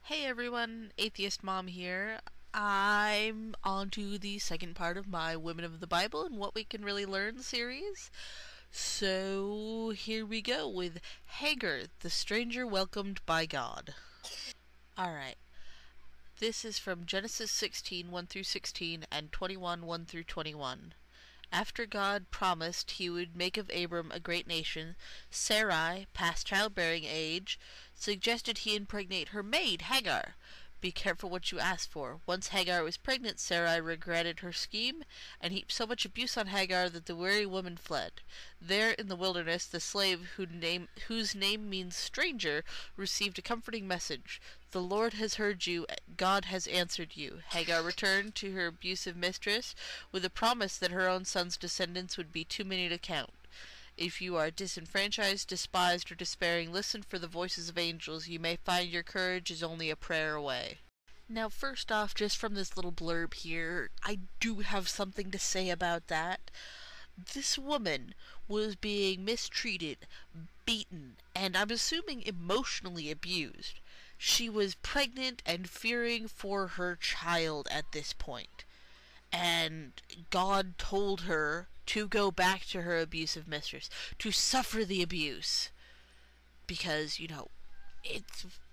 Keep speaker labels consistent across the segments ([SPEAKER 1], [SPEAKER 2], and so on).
[SPEAKER 1] Hey everyone, Atheist Mom here. I'm on to the second part of my Women of the Bible and What We Can Really Learn series. So here we go with Hagar the Stranger Welcomed by God. Alright, this is from Genesis 16, 1 through 16 and 21, 1 through 21. After God promised he would make of Abram a great nation, Sarai, past childbearing age, suggested he impregnate her maid, Hagar. Be careful what you ask for. Once Hagar was pregnant, Sarai regretted her scheme and heaped so much abuse on Hagar that the weary woman fled. There in the wilderness, the slave, whose name means stranger, received a comforting message. The Lord has heard you, God has answered you. Hagar returned to her abusive mistress with a promise that her own son's descendants would be too many to count. If you are disenfranchised, despised, or despairing, listen for the voices of angels. You may find your courage is only a prayer away. Now, first off, just from this little blurb here, I do have something to say about that. This woman was being mistreated, beaten, and I'm assuming emotionally abused. She was pregnant and fearing for her child at this point. And God told her to go back to her abusive mistress, to suffer the abuse. Because, it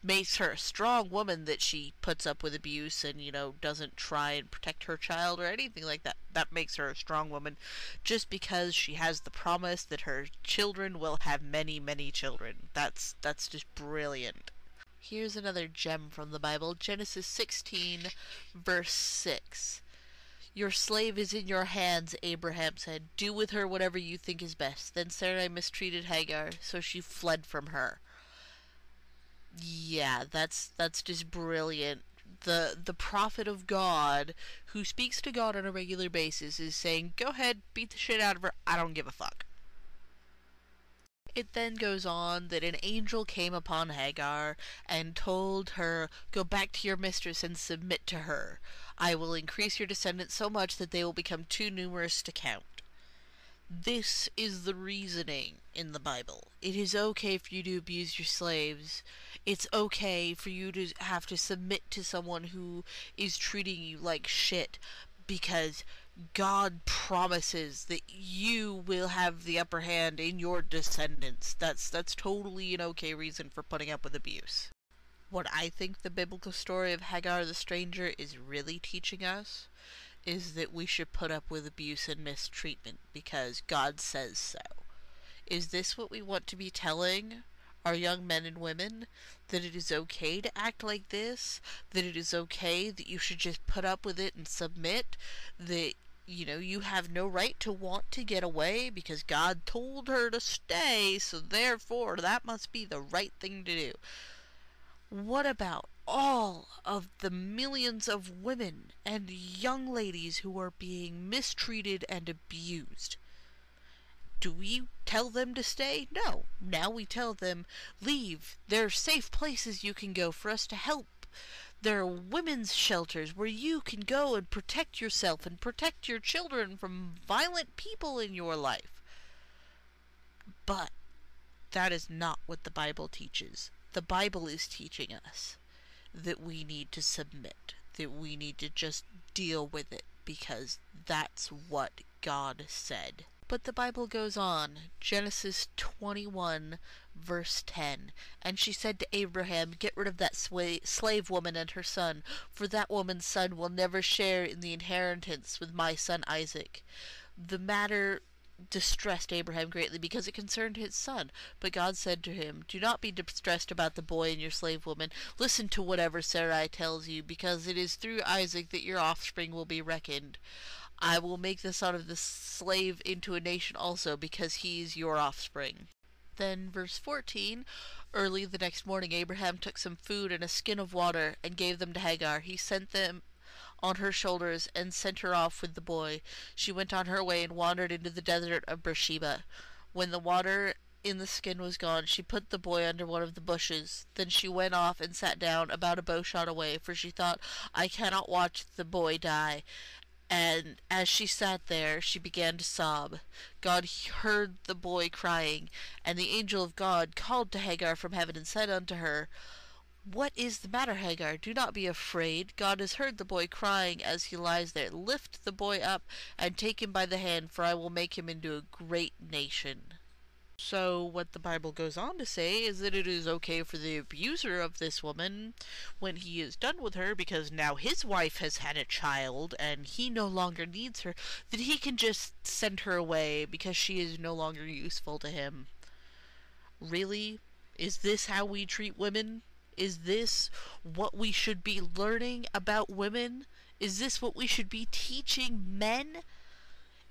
[SPEAKER 1] makes her a strong woman that she puts up with abuse and, doesn't try and protect her child or anything like that. That makes her a strong woman just because she has the promise that her children will have many, many children. That's just brilliant. Here's another gem from the Bible, Genesis 16, verse 6. Your slave is in your hands, Abraham said. Do with her whatever you think is best. Then Sarai mistreated Hagar, so she fled from her. Yeah, that's just brilliant. The prophet of God, who speaks to God on a regular basis, is saying, go ahead, beat the shit out of her, I don't give a fuck. It then goes on that an angel came upon Hagar and told her, go back to your mistress and submit to her. I will increase your descendants so much that they will become too numerous to count. This is the reasoning in the Bible. It is okay for you to abuse your slaves. It's okay for you to have to submit to someone who is treating you like shit, because God promises that you will have the upper hand in your descendants. That's totally an okay reason for putting up with abuse. What I think the biblical story of Hagar the Stranger is really teaching us is that we should put up with abuse and mistreatment because God says so. Is this what we want to be telling our young men and women? That it is okay to act like this? That it is okay that you should just put up with it and submit? That, you have no right to want to get away because God told her to stay, so therefore that must be the right thing to do. What about all of the millions of women and young ladies who are being mistreated and abused? Do we tell them to stay? No. Now we tell them, leave. There are safe places you can go for us to help. There are women's shelters where you can go and protect yourself and protect your children from violent people in your life. But that is not what the Bible teaches. The Bible is teaching us that we need to submit, that we need to just deal with it, because that's what God said. But the Bible goes on, Genesis 21, verse 10, and she said to Abraham, get rid of that slave woman and her son, for that woman's son will never share in the inheritance with my son Isaac. The matter distressed Abraham greatly because it concerned his son. But God said to him, do not be distressed about the boy and your slave woman. Listen to whatever Sarai tells you, because it is through Isaac that your offspring will be reckoned. I will make the son of the slave into a nation also, because he is your offspring. Then, verse 14, early the next morning Abraham took some food and a skin of water and gave them to Hagar. He sent them on her shoulders and sent her off with the boy. She went on her way and wandered into the desert of Beersheba. When the water in the skin was gone, she put the boy under one of the bushes. Then she went off and sat down about a bowshot away, for she thought, I cannot watch the boy die. And as she sat there, she began to sob. God heard the boy crying, and the angel of God called to Hagar from heaven and said unto her, "What is the matter, Hagar? Do not be afraid. God has heard the boy crying as he lies there. Lift the boy up and take him by the hand, for I will make him into a great nation." So, what the Bible goes on to say is that it is okay for the abuser of this woman, when he is done with her, because now his wife has had a child and he no longer needs her, that he can just send her away because she is no longer useful to him. Really? Is this how we treat women? Is this what we should be learning about women? Is this what we should be teaching men?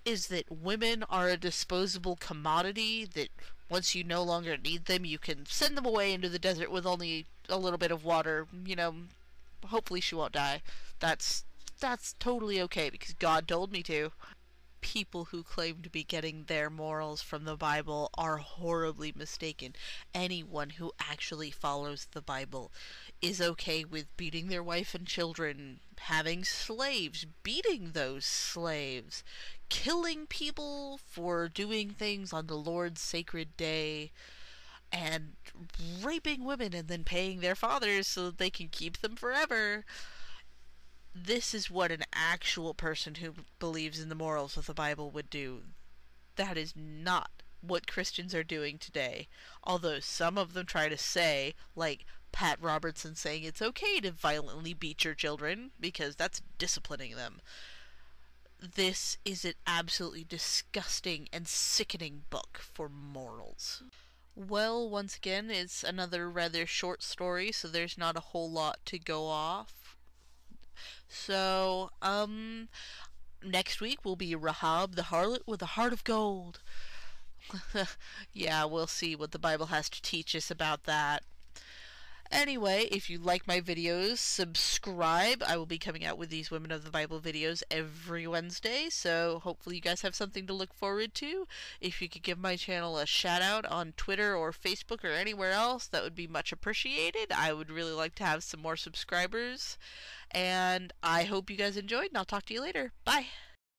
[SPEAKER 1] Is that women are a disposable commodity that once you no longer need them, you can send them away into the desert with only a little bit of water. Hopefully she won't die. That's totally okay because God told me to. People who claim to be getting their morals from the Bible are horribly mistaken. Anyone who actually follows the Bible is okay with beating their wife and children, having slaves, beating those slaves, killing people for doing things on the Lord's sacred day, and raping women and then paying their fathers so that they can keep them forever. This is what an actual person who believes in the morals of the Bible would do. That is not what Christians are doing today. Although some of them try to say, like Pat Robertson saying it's okay to violently beat your children because that's disciplining them. This is an absolutely disgusting and sickening book for morals. Well, once again, it's another rather short story, so there's not a whole lot to go off. So, next week will be Rahab the harlot with a heart of gold. Yeah, we'll see what the Bible has to teach us about that. Anyway, if you like my videos, subscribe. I will be coming out with these Women of the Bible videos every Wednesday, so hopefully you guys have something to look forward to. If you could give my channel a shout out on Twitter or Facebook or anywhere else, that would be much appreciated. I would really like to have some more subscribers. And I hope you guys enjoyed, and I'll talk to you later. Bye!